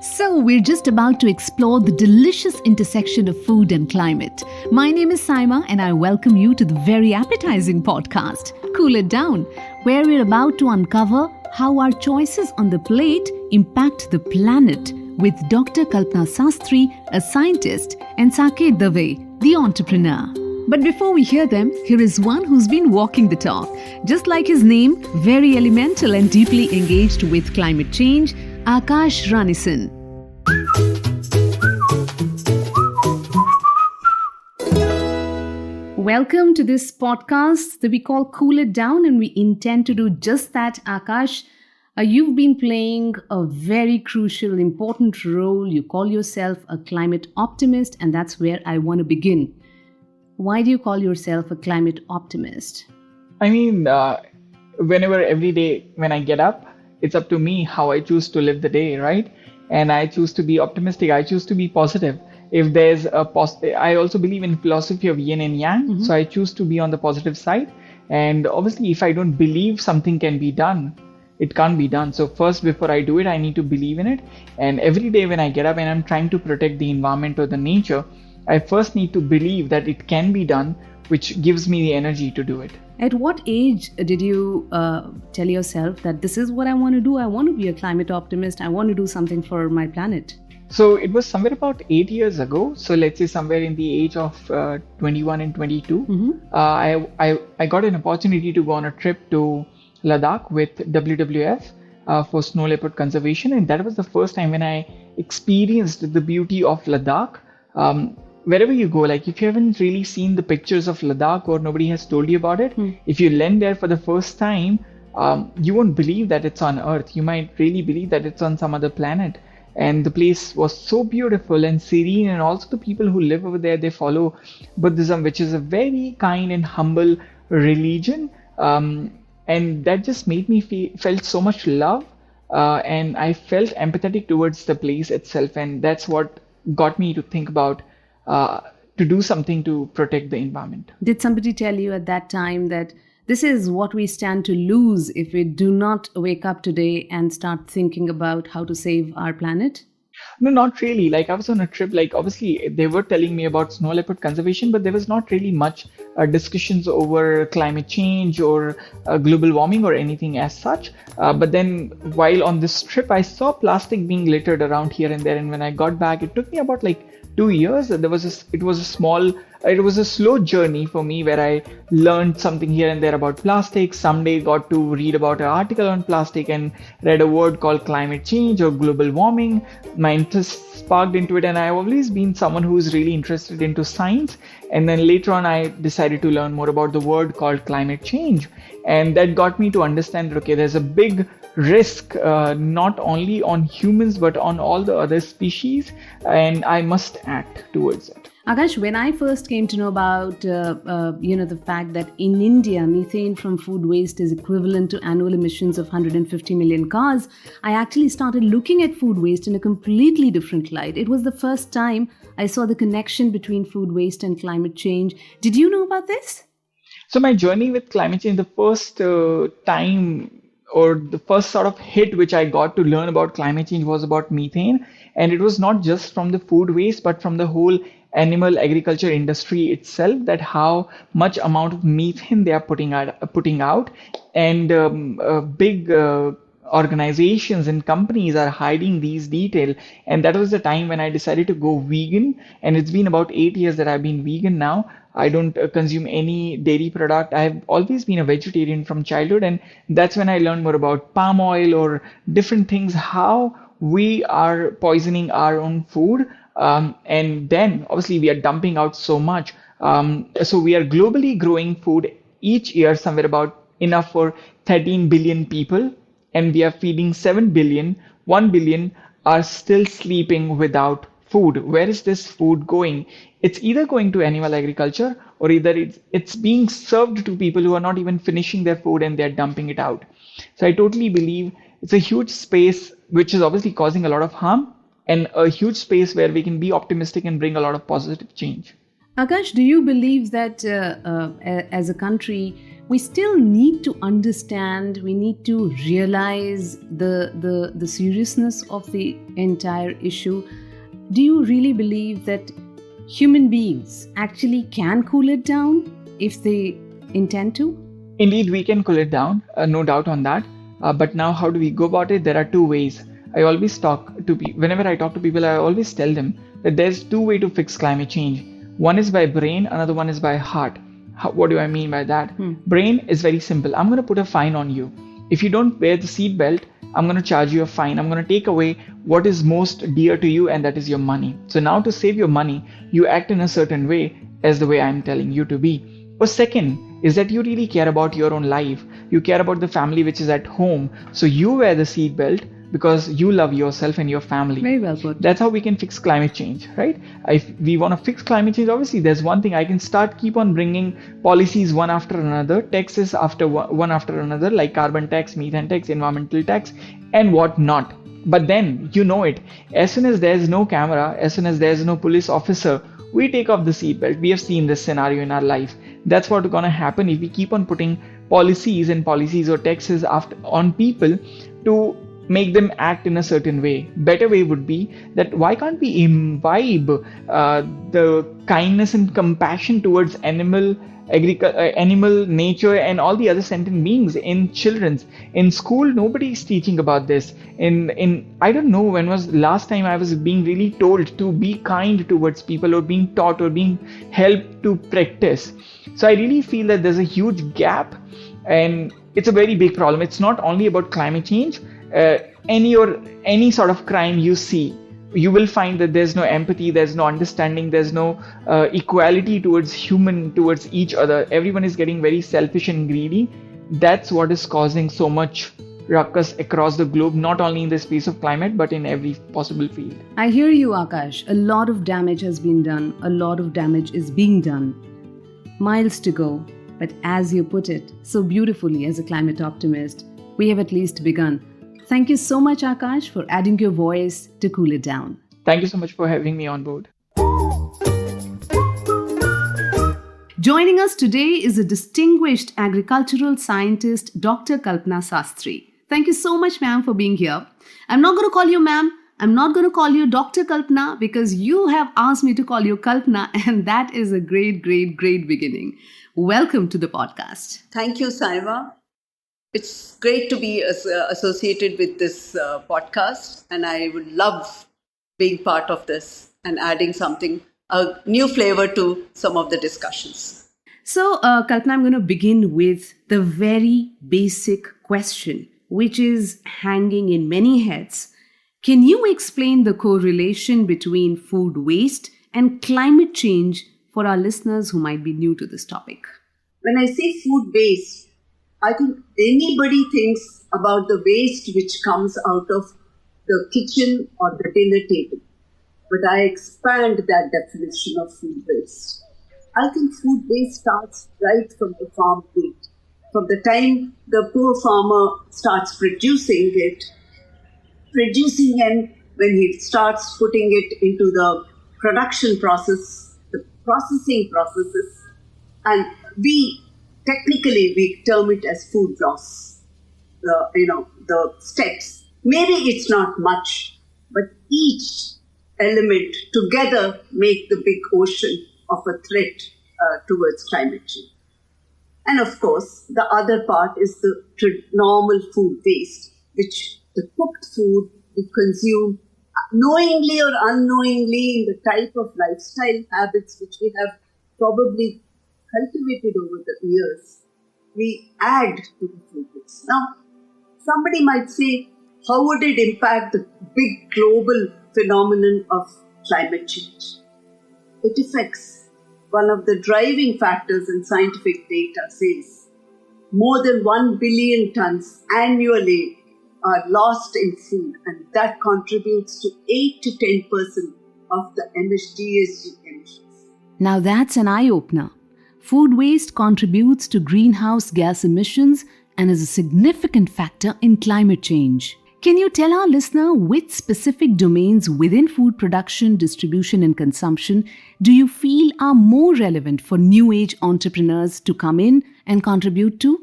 So, we're just about to explore the delicious intersection of food and climate. My name is Saima, and I welcome you to the very appetizing podcast, Cool It Down, where we're about to uncover how our choices on the plate impact the planet with Dr. Kalpana Sastry, a scientist, and Saket Dave, the entrepreneur. But before we hear them, here is one who's been walking the talk. Just like his name, very elemental and deeply engaged with climate change, Aakash Ranison. Welcome to this podcast that we call Cool It Down, and we intend to do just that, Aakash. You've been playing a very crucial, important role. You call yourself a climate optimist, and that's where I want to begin. Why do you call yourself a climate optimist? Whenever every day when I get up, it's up to me how I choose to live the day, right? And I choose to be optimistic. I choose to be positive. If there's I also believe in philosophy of yin and yang. So I choose to be on the positive side. And obviously, if I don't believe something can be done, it can't be done. So first, before I do it, I need to believe in it. And every day when I get up and I'm trying to protect the environment or the nature, I first need to believe that it can be done, which gives me the energy to do it. At what age did you tell yourself that this is what I want to do? I want to be a climate optimist. I want to do something for my planet. So it was somewhere about 8 years ago. So let's say somewhere in the age of 21 and 22, I got an opportunity to go on a trip to Ladakh with WWF for snow leopard conservation. And that was the first time when I experienced the beauty of Ladakh. Wherever you go, like if you haven't really seen the pictures of Ladakh or nobody has told you about it, if you land there for the first time, you won't believe that it's on Earth. You might really believe that it's on some other planet. And the place was so beautiful and serene, and also the people who live over there, they follow Buddhism, which is a very kind and humble religion. And that just made me felt so much love, and I felt empathetic towards the place itself. And that's what got me to think about to do something to protect the environment. Did somebody tell you at that time that this is what we stand to lose if we do not wake up today and start thinking about how to save our planet? No, not really. Like I was on a trip, like obviously they were telling me about snow leopard conservation, but there was not really much discussions over climate change or global warming or anything as such. But then while on this trip, I saw plastic being littered around here and there. And when I got back, it took me about 2 years. It was a slow journey for me where I learned something here and there about plastics. Someday got to read about an article on plastic and read a word called climate change or global warming. My interest sparked into it, and I've always been someone who's really interested into science. And then later on, I decided to learn more about the word called climate change. And that got me to understand that, okay, there's a big risk, not only on humans, but on all the other species, and I must act towards it. Aakash, when I first came to know about the fact that in India, methane from food waste is equivalent to annual emissions of 150 million cars, I actually started looking at food waste in a completely different light. It was the first time I saw the connection between food waste and climate change. Did you know about this? So my journey with climate change, the first time or the first sort of hit which I got to learn about climate change was about methane. And it was not just from the food waste, but from the whole animal agriculture industry itself, that how much amount of methane they are putting out. And big organizations and companies are hiding these details. And that was the time when I decided to go vegan. And it's been about 8 years that I've been vegan now. I don't consume any dairy product. I've always been a vegetarian from childhood. And that's when I learned more about palm oil or different things, how we are poisoning our own food. And then obviously we are dumping out so much. So we are globally growing food each year, somewhere about enough for 13 billion people. And we are feeding 7 billion. 1 billion are still sleeping without food. Where is this food going? It's either going to animal agriculture, or either it's being served to people who are not even finishing their food and they're dumping it out. So I totally believe it's a huge space which is obviously causing a lot of harm, and a huge space where we can be optimistic and bring a lot of positive change. Akash, do you believe that as a country, we still need to understand, we need to realize the seriousness of the entire issue? Do you really believe that human beings actually can cool it down if they intend to? Indeed, we can cool it down, no doubt on that. But now, how do we go about it? There are two ways. I always talk to people, whenever I talk to people, I always tell them that there's two ways to fix climate change. One is by brain, another one is by heart. What do I mean by that? Brain is very simple. I'm going to put a fine on you. If you don't wear the seat belt, I'm going to charge you a fine. I'm going to take away what is most dear to you, and that is your money. So now to save your money, you act in a certain way as the way I'm telling you to be. Or second is that you really care about your own life. You care about the family which is at home. So you wear the seat belt because you love yourself and your family. Very well put. That's how we can fix climate change, right? If we want to fix climate change, obviously there's one thing. I can keep on bringing policies one after another, taxes after one after another, like carbon tax, methane tax, environmental tax, and whatnot. But then, you know it, as soon as there's no camera, as soon as there's no police officer, we take off the seatbelt. We have seen this scenario in our life. That's what's going to happen if we keep on putting policies or taxes on people to make them act in a certain way. Better way would be that why can't we imbibe the kindness and compassion towards animal, nature, and all the other sentient beings in children's. In school, nobody is teaching about this. In I don't know when was last time I was being really told to be kind towards people, or being taught or being helped to practice. So I really feel that there's a huge gap, and it's a very big problem. It's not only about climate change. Any sort of crime you see, you will find that there's no empathy, there's no understanding, there's no equality towards each other. Everyone is getting very selfish and greedy. That's what is causing so much ruckus across the globe, not only in the space of climate, but in every possible field. I hear you, Aakash. A lot of damage has been done. A lot of damage is being done. Miles to go. But as you put it so beautifully as a climate optimist, we have at least begun. Thank you so much, Aakash, for adding your voice to cool it down. Thank you so much for having me on board. Joining us today is a distinguished agricultural scientist, Dr. Kalpana Sastry. Thank you so much, ma'am, for being here. I'm not going to call you ma'am. I'm not going to call you Dr. Kalpana because you have asked me to call you Kalpana, and that is a great, great, great beginning. Welcome to the podcast. Thank you, Saima. It's great to be associated with this podcast, and I would love being part of this and adding a new flavor to some of the discussions. So, Kalpana, I'm going to begin with the very basic question, which is hanging in many heads. Can you explain the correlation between food waste and climate change for our listeners who might be new to this topic? When I say food waste, I think anybody thinks about the waste which comes out of the kitchen or the dinner table. But I expand that definition of food waste. I think food waste starts right from the farm gate. From the time the poor farmer starts producing and when he starts putting it into the production process, the processing processes, and technically we term it as food loss. The steps. Maybe it's not much, but each element together make the big ocean of a threat towards climate change. And of course, the other part is the normal food waste, which the cooked food we consume knowingly or unknowingly in the type of lifestyle habits which we have probably cultivated over the years, we add to the food waste. Now, somebody might say, how would it impact the big global phenomenon of climate change? It affects one of the driving factors in scientific data says more than 1 billion tons annually are lost in food, and that contributes to 8 to 10% of the GHG emissions. Now that's an eye-opener. Food waste contributes to greenhouse gas emissions and is a significant factor in climate change. Can you tell our listener which specific domains within food production, distribution, and consumption do you feel are more relevant for new age entrepreneurs to come in and contribute to?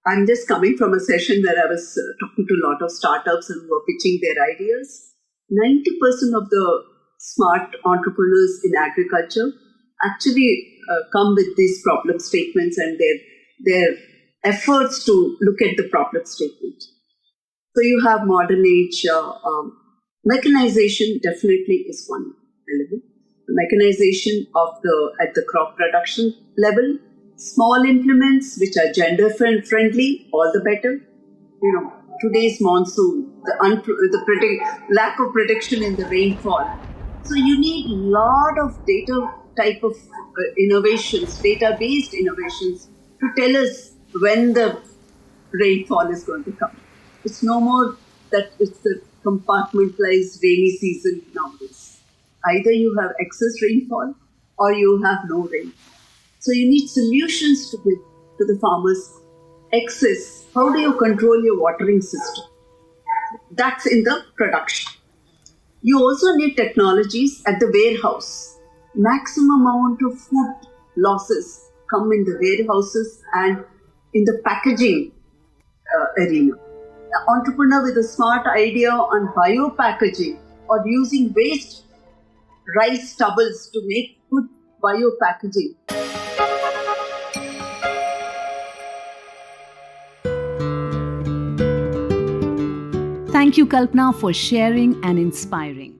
I'm just coming from a session where I was talking to a lot of startups and who were pitching their ideas. 90% of the smart entrepreneurs in agriculture actually come with these problem statements and their efforts to look at the problem statement. So you have modern age mechanization definitely is one element. Mechanization at the crop production level, small implements which are gender friendly, all the better. Today's monsoon, the lack of prediction in the rainfall. So you need a lot of data type of innovations, data-based innovations to tell us when the rainfall is going to come. It's no more that it's the compartmentalized rainy season nowadays. Either you have excess rainfall or you have no rainfall. So you need solutions to give to the farmers. Excess, how do you control your watering system? That's in the production. You also need technologies at the warehouse. Maximum amount of food losses come in the warehouses and in the packaging arena. An entrepreneur with a smart idea on bio-packaging or using waste rice stubbles to make good bio-packaging. Thank you, Kalpana, for sharing and inspiring.